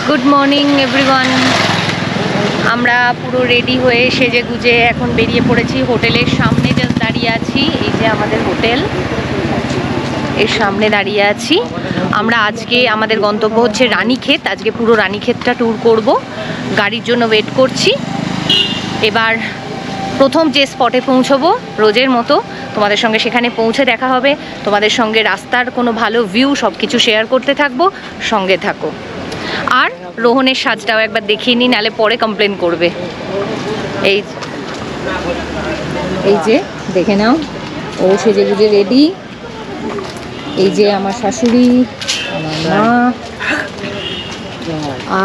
Good morning everyone. আমরা পুরো ready হয়ে সেজে গুজে এখন বেরিয়ে পড়েছি। হোটেলের সামনে জাস্ট দাঁড়িয়ে আছি। এই যে আমাদের হোটেল, এর সামনে দাঁড়িয়ে আছি আমরা। আজকে আমাদের গন্তব্য হচ্ছে রানীক্ষেত। আজকে পুরো রানীক্ষেতটা ট্যুর করব। গাড়ির জন্য ওয়েট করছি। এবার প্রথম যে স্পটে পৌঁছবো রোজের মতো তোমাদের সঙ্গে সেখানে পৌঁছে দেখা হবে। তোমাদের সঙ্গে রাস্তার কোনো ভালো ভিউ সব কিছু শেয়ার করতে থাকবো, সঙ্গে থাকো। আর রোহনের সাজটাও একবার দেখিয়ে নিই, নাহলে পরে কমপ্লেন করবে। এই যে দেখে নাও, ও সেজে গুজে রেডি। এই যে আমার শাশুড়ি, আমার মা,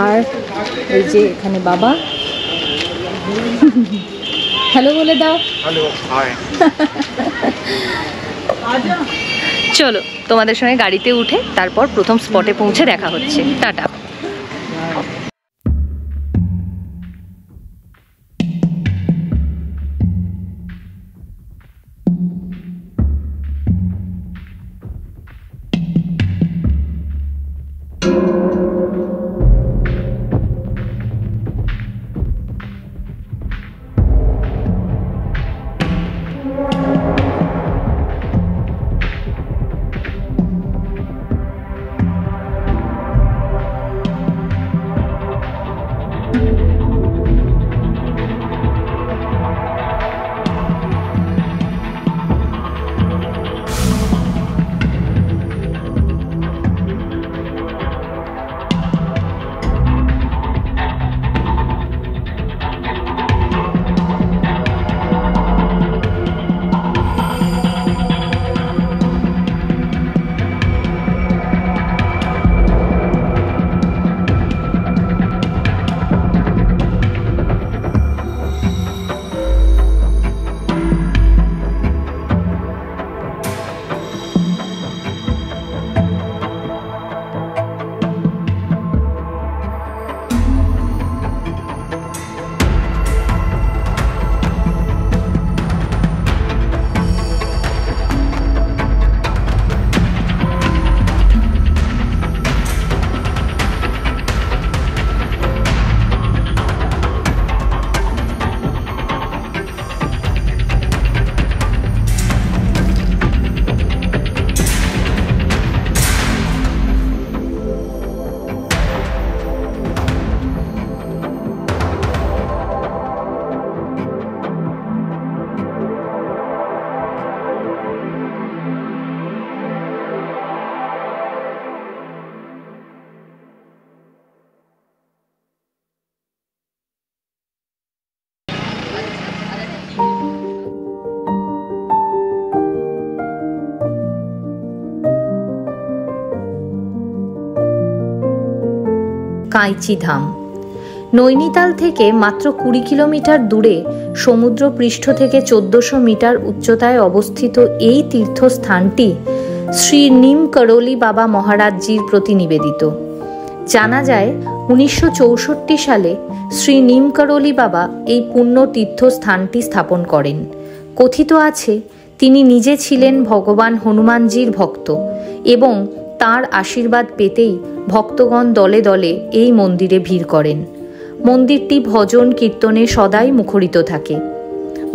আর এই যে এখানে বাবা। হ্যালো বলে দাও। Hello, hi. চলো তোমাদের সঙ্গে গাড়িতে উঠে তারপর প্রথম স্পটে পৌঁছে দেখা হচ্ছে। টাটা। কাঁইচি ধাম নৈনিতাল থেকে মাত্র 20 কিলোমিটার দূরে সমুদ্রপৃষ্ঠ থেকে 1400 মিটার উচ্চতায় অবস্থিত এই তীর্থস্থানটি শ্রী নিম করোলি বাবা মহারাজজির প্রতি নিবেদিত। জানা যায় 1964 সালে শ্রী নিম করোলি বাবা এই পুণ্য তীর্থস্থানটি স্থাপন করেন। কথিত আছে তিনি নিজে ছিলেন ভগবান হনুমানজির ভক্ত এবং তাঁর আশীর্বাদ পেতেই ভক্তগণ দলে দলে এই মন্দিরে ভিড় করেন। মন্দিরটি ভজন কীর্তনে সদাই মুখরিত থাকে।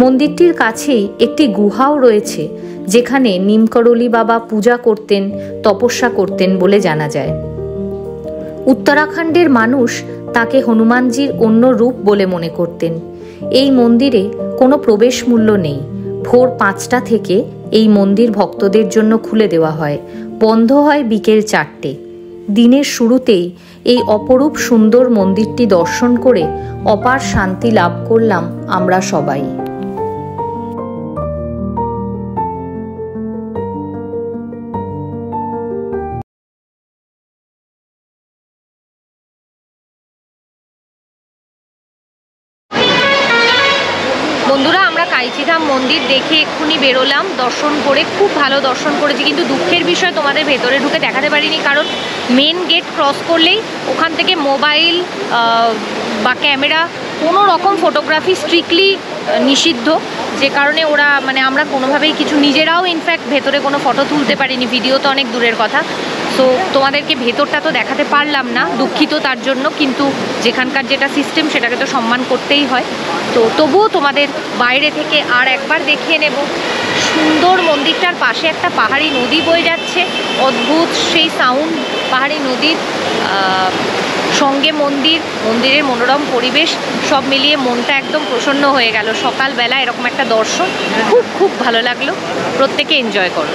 মন্দিরটির কাছেই একটি গুহাও রয়েছে, যেখানে নিমকরোলি বাবা পূজা করতেন, তপস্যা করতেন বলে জানা যায়। উত্তরাখণ্ডের মানুষ তাকে হনুমানজির অন্য রূপ বলে মনে করতেন। এই মন্দিরে কোনো প্রবেশ মূল্য নেই। ভোর 5টা থেকে এই মন্দির ভক্তদের জন্য খুলে দেওয়া হয়, বন্ধ হয় বিকেল 4টে। দিনের শুরুতেই এই অপরূপ সুন্দর মন্দিরটি দর্শন করে অপার শান্তি লাভ করলাম আমরা সবাই। বন্ধুরা, আমরা কাঁইচি ধাম মন্দির দেখে এক্ষুনি বেরোলাম। দর্শন করে খুব ভালো দর্শন করেছি, কিন্তু দুঃখের বিষয় তোমাদের ভেতরে ঢুকে দেখাতে পারিনি, কারণ মেন গেট ক্রস করলেই ওখান থেকে মোবাইল বা ক্যামেরা কোনো রকম ফটোগ্রাফি স্ট্রিক্টলি নিষিদ্ধ, যে কারণে ওরা আমরা কোনোভাবেই কিছু নিজেরাও ইনফ্যাক্ট ভেতরে কোনো ফটো তুলতে পারিনি, ভিডিও তো অনেক দূরের কথা। সো তোমাদেরকে ভেতরটা তো দেখাতে পারলাম না, দুঃখিত তার জন্য, কিন্তু যেখানকার যেটা সিস্টেম সেটাকে তো সম্মান করতেই হয়। তো তবুও তোমাদের বাইরে থেকে আর একবার দেখিয়ে নেব। সুন্দর মন্দিরটার পাশে একটা পাহাড়ি নদী বয়ে যাচ্ছে, অদ্ভুত সেই সাউন্ড পাহাড়ি নদীর, সঙ্গে মন্দিরের মনোরম পরিবেশ, সব মিলিয়ে মনটা একদম প্রসন্ন হয়ে গেল। সকালবেলা এরকম একটা দর্শন খুব খুব ভালো লাগলো। প্রত্যেকে এনজয় করো।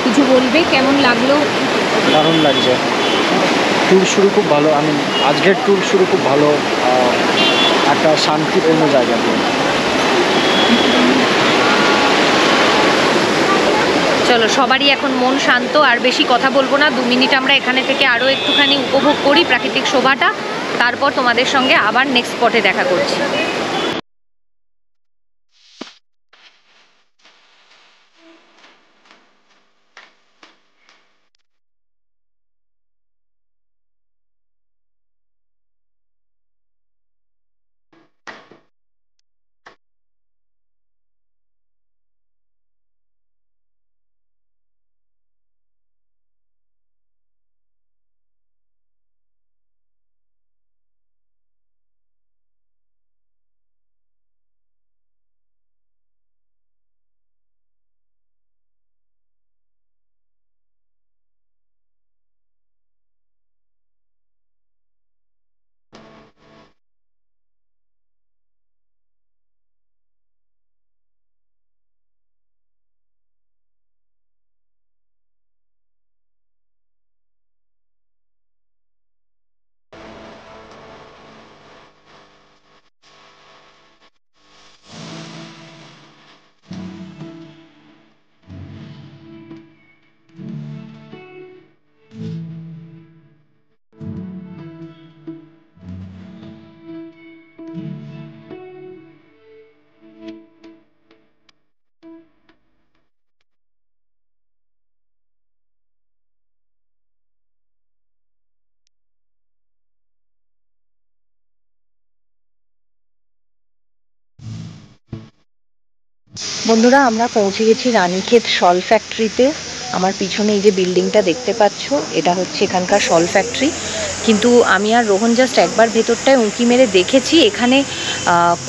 কিছু বলবে, কেমন লাগলো? দারুণ লাগছে, ট্যুর শুরু খুব ভালো। আজকের ট্যুর শুরু খুব ভালো, একটা শান্তিপূর্ণ জায়গা দিয়ে। চলো, সবারই এখন মন শান্ত, আর বেশি কথা বলবো না। 2 মিনিট আমরা এখানে থেকে আরও একটুখানি উপভোগ করি প্রাকৃতিক শোভাটা, তারপর তোমাদের সঙ্গে আবার নেক্সট স্পটে দেখা করছি। বন্ধুরা, আমরা পৌঁছে গেছি রানীক্ষেত শল ফ্যাক্টরিতে। আমার পিছনে এই যে বিল্ডিংটা দেখতে পাচ্ছ, এটা হচ্ছে এখানকার শল ফ্যাক্টরি। কিন্তু আমি আর রোহন জাস্ট একবার ভেতরটায় উঁকি মেরে দেখেছি। এখানে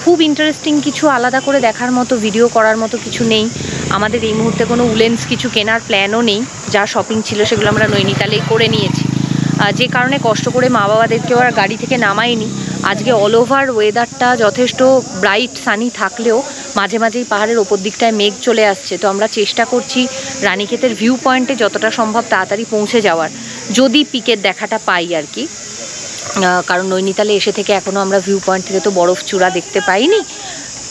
খুব ইন্টারেস্টিং কিছু আলাদা করে দেখার মতো, ভিডিও করার মতো কিছু নেই। আমাদের এই মুহূর্তে কোনো উলেন্স কিছু কেনার প্ল্যানও নেই। যা শপিং ছিল সেগুলো আমরা নৈনিতালেই করে নিয়েছি, যে কারণে কষ্ট করে মা বাবাদেরকেও আর গাড়ি থেকে নামাইনি। আজকে অল ওভার ওয়েদারটা যথেষ্ট ব্রাইট সানি থাকলেও মাঝে মাঝেই পাহাড়ের ওপর দিকটায় মেঘ চলে আসছে। তো আমরা চেষ্টা করছি রানীক্ষেতের ভিউ পয়েন্টে যতটা সম্ভব তাড়াতাড়ি পৌঁছে যাওয়ার, যদি পিকের দেখাটা পাই আর কি। কারণ নৈনিতালে এসে থেকে এখনও আমরা ভিউ পয়েন্ট থেকে তো বরফ চূড়া দেখতে পাইনি।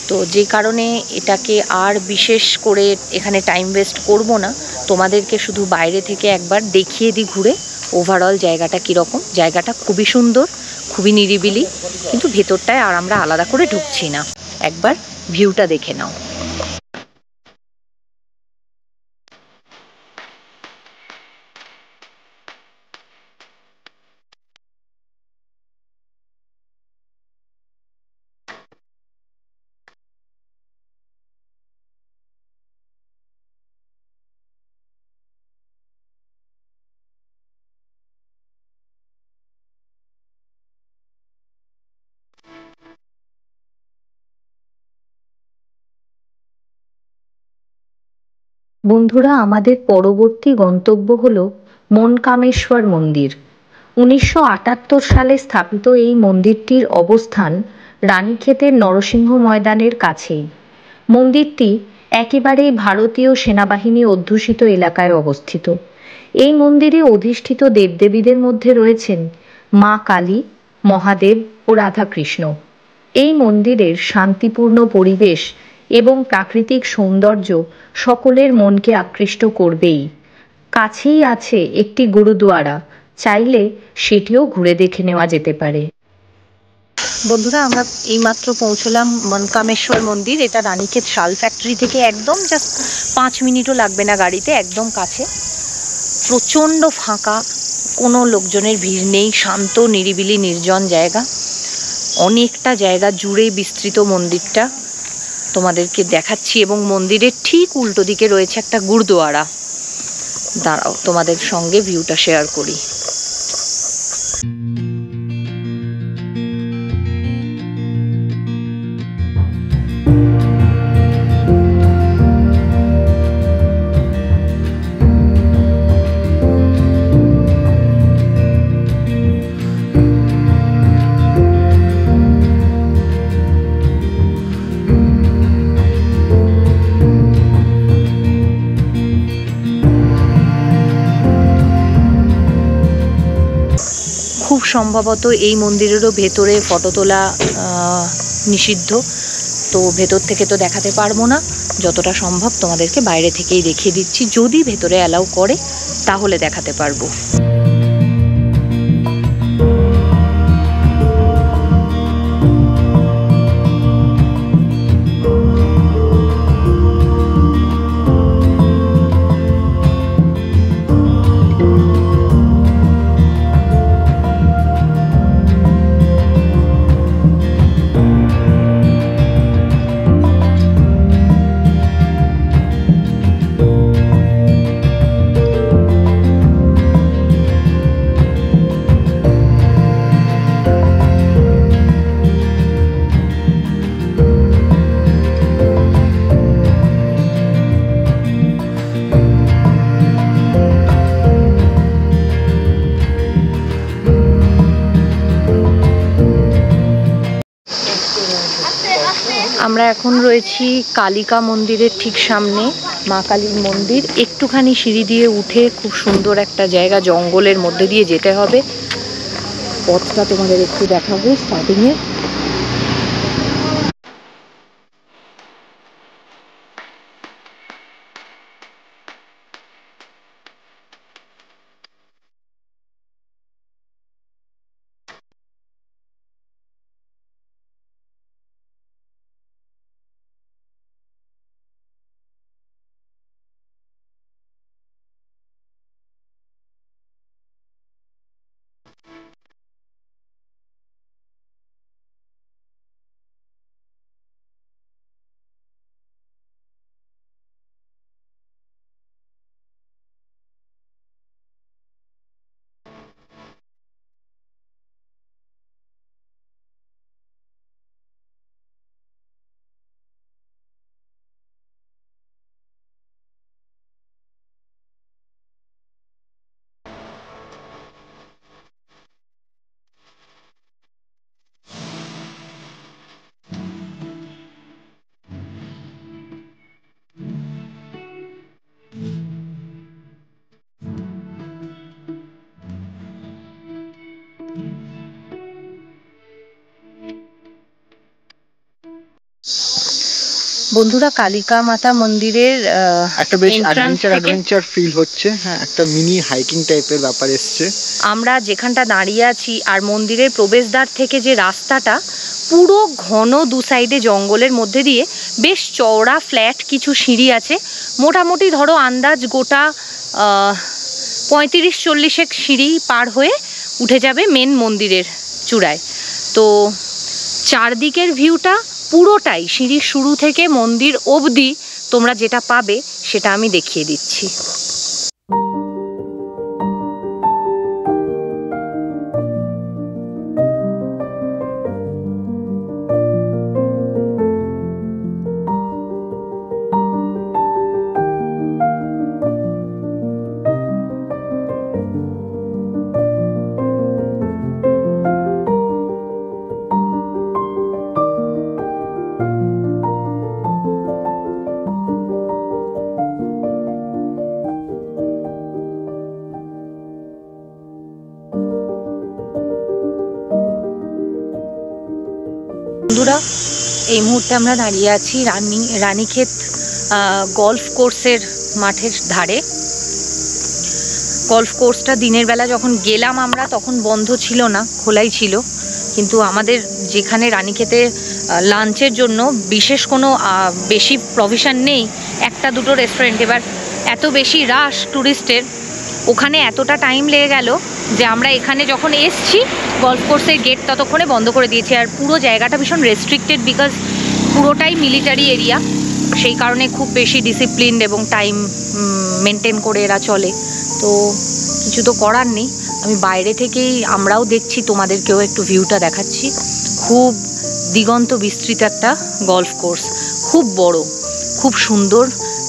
তো যে কারণে এটাকে আর বিশেষ করে এখানে টাইম ওয়েস্ট করব না, তোমাদেরকে শুধু বাইরে থেকে একবার দেখিয়ে দিই ঘুরে ওভারঅল জায়গাটা কীরকম। জায়গাটা খুবই সুন্দর, খুবই নিরিবিলি, কিন্তু ভেতরটায় আর আমরা আলাদা করে ঢুকছি না। একবার ভিউটা দেখে নাও। বন্ধুরা, আমাদের পরবর্তী গন্তব্য হলো মনকামেশ্বর মন্দির। 1978 সালে স্থাপিত এই মন্দিরটির অবস্থান রানীক্ষেতের নরসিংহ ময়দানের কাছেই। মন্দিরটি একেবারেই ভারতীয় সেনাবাহিনী অধ্যুষিত এলাকায় অবস্থিত। এই মন্দিরে অধিষ্ঠিত দেবদেবীদের মধ্যে রয়েছেন মা কালী, মহাদেব ও রাধাকৃষ্ণ। এই মন্দিরের শান্তিপূর্ণ পরিবেশ এবং প্রাকৃতিক সৌন্দর্য সকলের মনকে আকৃষ্ট করবেই। কাছেই আছে একটি গুরুদুয়ারা, চাইলে সেটিও ঘুরে দেখে নেওয়া যেতে পারে। বন্ধুরা, আমরা এইমাত্র পৌঁছলাম মনকামেশ্বর মন্দির। এটা রানীক্ষেত শাল ফ্যাক্টরি থেকে একদম জাস্ট 5 মিনিটও লাগবে না গাড়িতে, একদম কাছে। প্রচণ্ড ফাঁকা, কোনো লোকজনের ভিড় নেই, শান্ত নিরিবিলি নির্জন জায়গা। অনেকটা জায়গা জুড়ে বিস্তৃত মন্দিরটা, তোমাদেরকে দেখাচ্ছি। এবং মন্দিরের ঠিক উল্টো দিকে রয়েছে একটা গুরুদুয়ারা। দাঁড়াও, তোমাদের সঙ্গে ভিউটা শেয়ার করি। খুব সম্ভবত এই মন্দিরেরও ভেতরে ফটো তোলা নিষিদ্ধ, তো ভেতর থেকে তো দেখাতে পারবো না। যতটা সম্ভব তোমাদেরকে বাইরে থেকেই দেখিয়ে দিচ্ছি, যদি ভেতরে অ্যালাউ করে তাহলে দেখাতে পারবো। আমরা এখন রয়েছি কালিকা মন্দিরের ঠিক সামনে, মা কালীর মন্দির। একটুখানি সিঁড়ি দিয়ে উঠে খুব সুন্দর একটা জায়গা, জঙ্গলের মধ্যে দিয়ে যেতে হবে। পথটা তোমাদের একটু দেখাবো স্টার্টিংয়ে। বন্ধুরা, কালিকা মাতা মন্দিরের একটা বেশ অ্যাডভেঞ্চার ফিল হচ্ছে। হ্যাঁ, একটা মিনি হাইকিং টাইপের ব্যাপার এসছে। আমরা যেখানটা দাঁড়িয়ে আছি আর মন্দিরের প্রবেশদ্বার থেকে যে রাস্তাটা, পুরো ঘন দু সাইডে জঙ্গলের মধ্যে দিয়ে বেশ চওড়া ফ্ল্যাট কিছু সিঁড়ি আছে। মোটামুটি ধরো আন্দাজ গোটা 35-40 সিঁড়ি পার হয়ে উঠে যাবে মেন মন্দিরের চূড়ায়। তো চারদিকের ভিউটা পুরোটাই সিঁড়ির শুরু থেকে মন্দির অবধি তোমরা যেটা পাবে সেটা আমি দেখিয়ে দিচ্ছি। বন্ধুরা, এই মুহূর্তে আমরা দাঁড়িয়ে আছি রানীক্ষেত গলফ কোর্সের মাঠের ধারে। গলফ কোর্সটা দিনের বেলা যখন গেলাম আমরা তখন বন্ধ ছিল না, খোলাই ছিল। কিন্তু আমাদের যেখানে রানীক্ষেতে লাঞ্চের জন্য বিশেষ কোনো বেশি প্রভিশন নেই, একটা দুটো রেস্টুরেন্ট। এবার এত বেশি রাশ ট্যুরিস্টের, ওখানে এতটা টাইম লেগে গেল যে আমরা এখানে যখন এসছি গলফ কোর্সের গেট ততক্ষণে বন্ধ করে দিয়েছি। আর পুরো জায়গাটা ভীষণ রেস্ট্রিক্টেড, বিকজ পুরোটাই মিলিটারি এরিয়া। সেই কারণে খুব বেশি ডিসিপ্লিন এবং টাইম মেনটেন করে এরা চলে। তো কিছু তো করার নেই। আমি বাইরে থেকেই আমরাও দেখছি, তোমাদেরকেও একটু ভিউটা দেখাচ্ছি। খুব দিগন্ত বিস্তৃত একটা গলফ কোর্স, খুব বড়, খুব সুন্দর,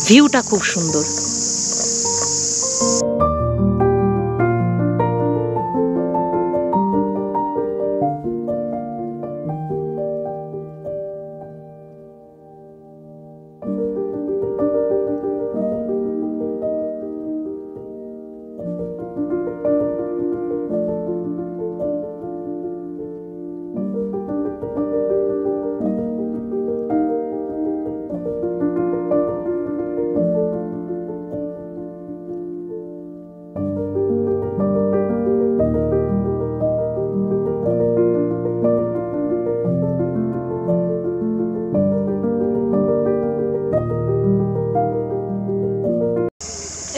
ভিউটা খুব সুন্দর।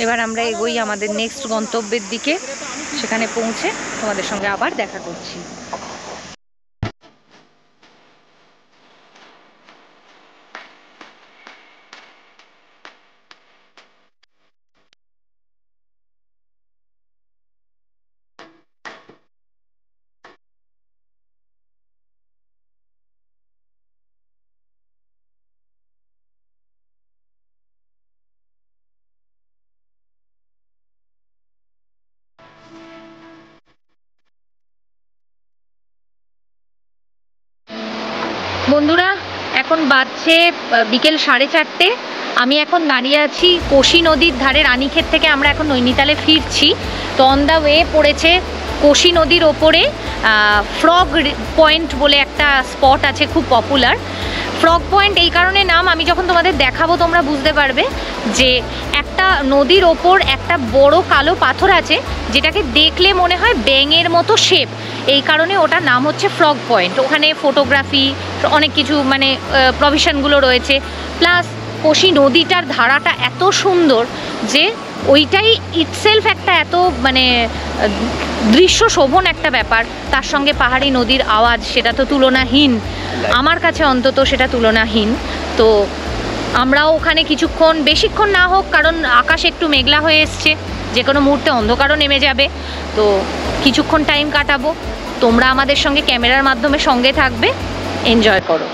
এবার আমরা এগোই আমাদের নেক্সট গন্তব্যের দিকে। সেখানে পৌঁছে তোমাদের সঙ্গে আবার দেখা করছি। বন্ধুরা, এখন বাজছে বিকেল 4:30। আমি এখন দাঁড়িয়ে আছি কোশি নদীর ধারে। রানীক্ষেত থেকে আমরা এখন নৈনিতালে ফিরছি। তো অন দ্য ওয়ে পড়েছে কোশি নদীর ওপরে ফ্রগ পয়েন্ট বলে একটা স্পট আছে, খুব পপুলার। ফ্রগ পয়েন্ট এই কারণে নাম, আমি যখন তোমাদের দেখাবো তোমরা বুঝতে পারবে যে একটা নদীর ওপর একটা বড় কালো পাথর আছে, যেটাকে দেখলে মনে হয় ব্যাঙের মতো শেপ। এই কারণে ওটার নাম হচ্ছে ফ্রগ পয়েন্ট। ওখানে ফটোগ্রাফি অনেক কিছু মানে প্রভিশনগুলো রয়েছে। প্লাস কোশি নদীটার ধারাটা এত সুন্দর যে ওইটাই ইটসেলফ একটা এত মানে দৃশ্য শোভন একটা ব্যাপার। তার সঙ্গে পাহাড়ি নদীর আওয়াজ, সেটা তো তুলনাহীন, আমার কাছে অন্তত সেটা তুলনাহীন। তো আমরাও ওখানে কিছুক্ষণ, বেশিক্ষণ না হোক, কারণ আকাশ একটু মেঘলা হয়ে এসছে, যে কোনো মুহূর্তে অন্ধকারও নেমে যাবে। তো কিছুক্ষণ টাইম কাটাবো। তোমরা আমাদের সঙ্গে ক্যামেরার মাধ্যমে সঙ্গে থাকবে, এনজয় করো।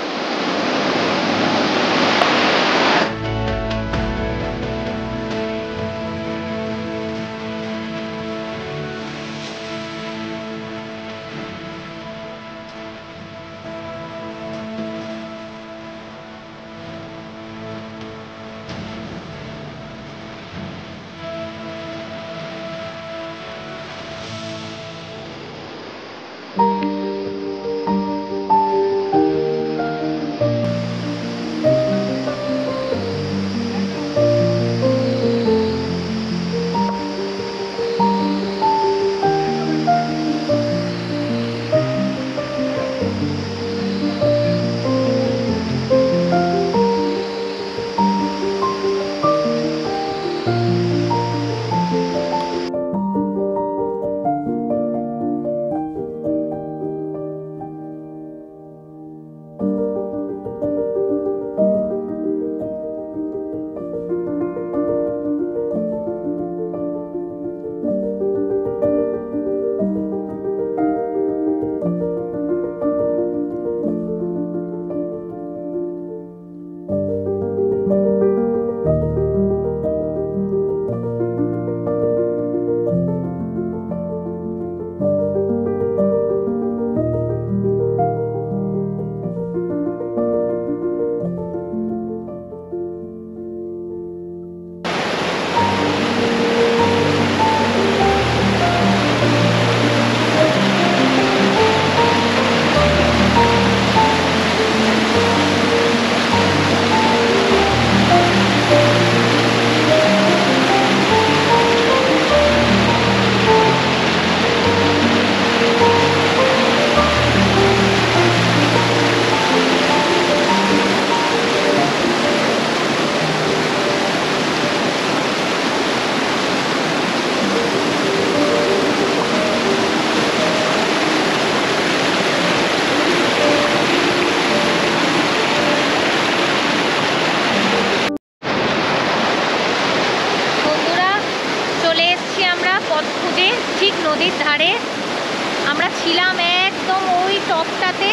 টপটাতে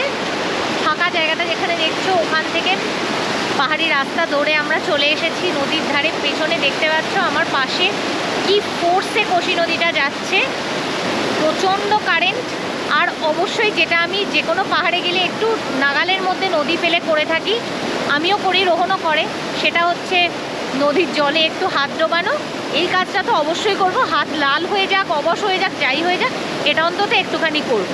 ফাঁকা জায়গাটা যেখানে দেখছো ওখান থেকে পাহাড়ি রাস্তা ধরে আমরা চলে এসেছি নদীর ধারে। পেছনে দেখতে পাচ্ছ আমার পাশে কি ফোর্সে কোশি নদীটা যাচ্ছে, প্রচণ্ড কারেন্ট। আর অবশ্যই যেটা আমি যে কোনো পাহাড়ে গেলে একটু নাগালের মধ্যে নদী ফেলে করে থাকি, আমিও করি, রোহনও করে, সেটা হচ্ছে নদীর জলে একটু হাত ডোবানো। এই কাজটা তো অবশ্যই করব, হাত লাল হয়ে যাক, অবশ হয়ে যাক, যাই হয়ে যাক, এটা অন্তত একটুখানি করব।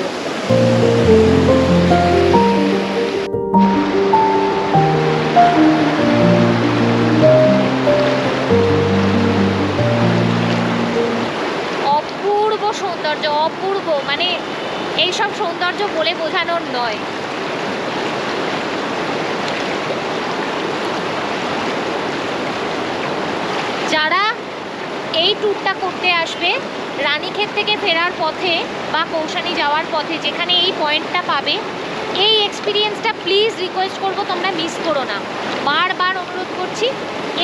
অপূর্ব সৌন্দর্য, অপূর্ব, মানে এইসব সৌন্দর্য বলে বোঝানোর নয়। যারা এই ট্যুরটা করতে আসবে রানীক্ষেত থেকে ফেরার পথে বা কৌশানি যাওয়ার পথে, যেখানে এই পয়েন্টটা পাবে, এই এক্সপিরিয়েন্সটা প্লিজ রিকোয়েস্ট করব তোমরা মিস করো না। বারবার অনুরোধ করছি,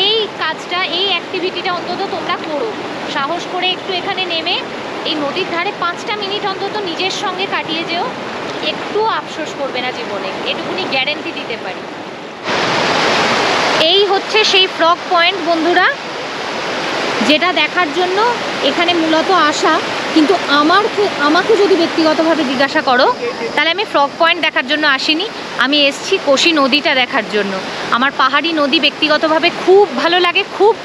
এই কাজটা, এই অ্যাক্টিভিটিটা অন্তত তোমরা করো। সাহস করে একটু এখানে নেমে এই নদীর ধারে 5টা মিনিট অন্তত নিজের সঙ্গে কাটিয়ে যেও, একটু আফসোস করবে না জীবনে, এটুকুনি গ্যারেন্টি দিতে পারি। এই হচ্ছে সেই ফ্রগ পয়েন্ট বন্ধুরা, যেটা দেখার জন্য এখানে মূলত আসা। কিন্তু আমাকে যদি ব্যক্তিগতভাবে জিজ্ঞাসা করো, তাহলে আমি ফ্রগ পয়েন্ট দেখার জন্য আসিনি, আমি এসছি কোশি নদীটা দেখার জন্য। আমার পাহাড়ি নদী ব্যক্তিগতভাবে খুব ভালো লাগে, খুব।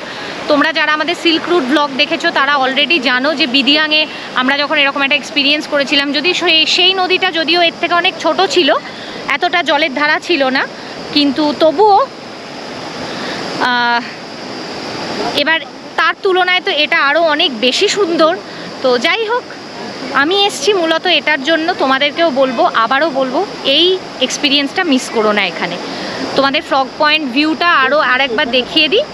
তোমরা যারা আমাদের সিল্ক রুট ব্লগ দেখেছো তারা অলরেডি জানো যে বিদিয়াংয়ে আমরা যখন এরকম একটা এক্সপিরিয়েন্স করেছিলাম, যদি সেই নদীটা যদিও এর থেকে অনেক ছোট ছিল, এতটা জলের ধারা ছিল না, কিন্তু তবুও এবার তার তুলনায় তো এটা আরও অনেক বেশি সুন্দর। তো যাই হোক, আমি এসছি মূলত এটার জন্য। তোমাদেরকেও বলবো, আবারও বলবো, এই এক্সপিরিয়েন্সটা মিস করো না। এখানে তোমাদের ফ্রগ পয়েন্ট ভিউটা আরও আরেকবার দেখিয়ে দিই।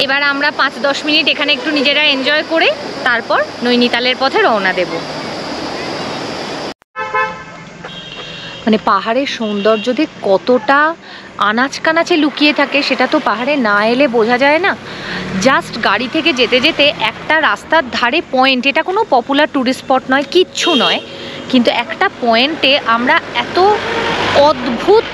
এবার আমরা 5-10 মিনিট এখানে একটু নিজেরা এনজয় করে তারপর নৈনিতালের পথে রওনা দেব। মানে পাহাড়ের সৌন্দর্য যে কতটা আনাচ কানাচে লুকিয়ে থাকে সেটা তো পাহাড়ে না এলে বোঝা যায় না। জাস্ট গাড়ি থেকে যেতে যেতে একটা রাস্তার ধারে পয়েন্ট, এটা কোনো পপুলার ট্যুরিস্ট স্পট নয়, কিচ্ছু নয়, কিন্তু একটা পয়েন্টে আমরা এত অদ্ভুত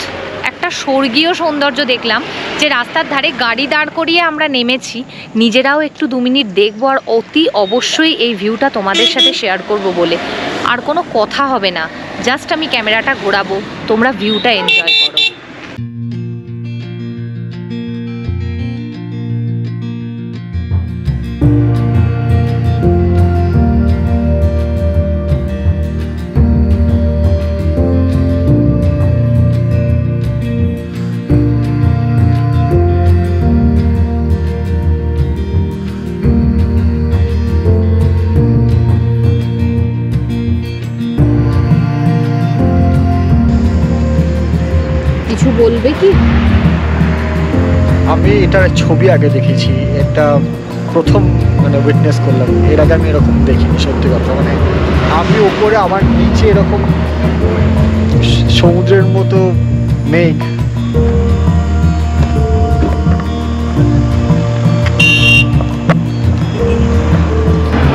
একটা স্বর্গীয় সৌন্দর্য দেখলাম যে রাস্তার ধারে গাড়ি দাঁড় করিয়ে আমরা নেমেছি, নিজেরাও একটু 2 মিনিট দেখবো আর অতি অবশ্যই এই ভিউটা তোমাদের সাথে শেয়ার করব বলে। আর কোনো কথা হবে না, জাস্ট আমি ক্যামেরাটা ঘোরাবো, তোমরা ভিউটা এনজয় করো। বলবে কি? আমি এটার ছবি আগে দেখেছি, এটা প্রথম মানে উইটনেস করলাম। এর আগে আমি এরকম দেখিনি, সত্যি কথা। মানে আমি উপরে, আমার নিচে এরকম সমুদ্রের মতো মেঘ।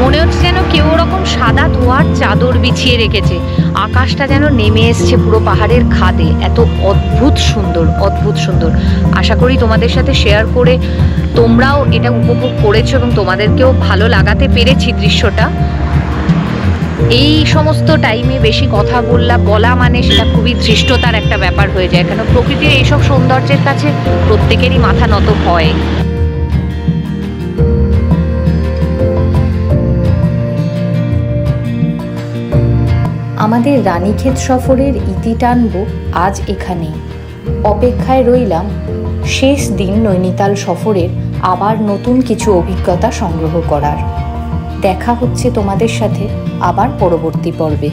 মনে হচ্ছে যেন কেউ ওরকম সাদা ধোঁয়ার চাদর বিছিয়ে রেখেছে, আকাশটা যেন নেমে এসছে পুরো পাহাড়ের খাদে। এত অদ্ভুত সুন্দর, অদ্ভুত সুন্দর। আশা করি তোমাদের সাথে শেয়ার করে তোমরাও এটা উপভোগ করেছো এবং তোমাদেরকেও ভালো লাগাতে পেরেছি দৃশ্যটা। এই সমস্ত টাইমে বেশি কথা বলা মানে সেটা খুবই ধৃষ্টতার একটা ব্যাপার হয়ে যায়, কেন প্রকৃতির এইসব সৌন্দর্যের কাছে প্রত্যেকেরই মাথা নত হয়। আমাদের রানীক্ষেত সফরের ইতি টানব আজ এখানেই। অপেক্ষায় রইলাম শেষ দিন নৈনিতাল সফরের আবার নতুন কিছু অভিজ্ঞতা সংগ্রহ করার। দেখা হচ্ছে তোমাদের সাথে আবার পরবর্তী পর্বে।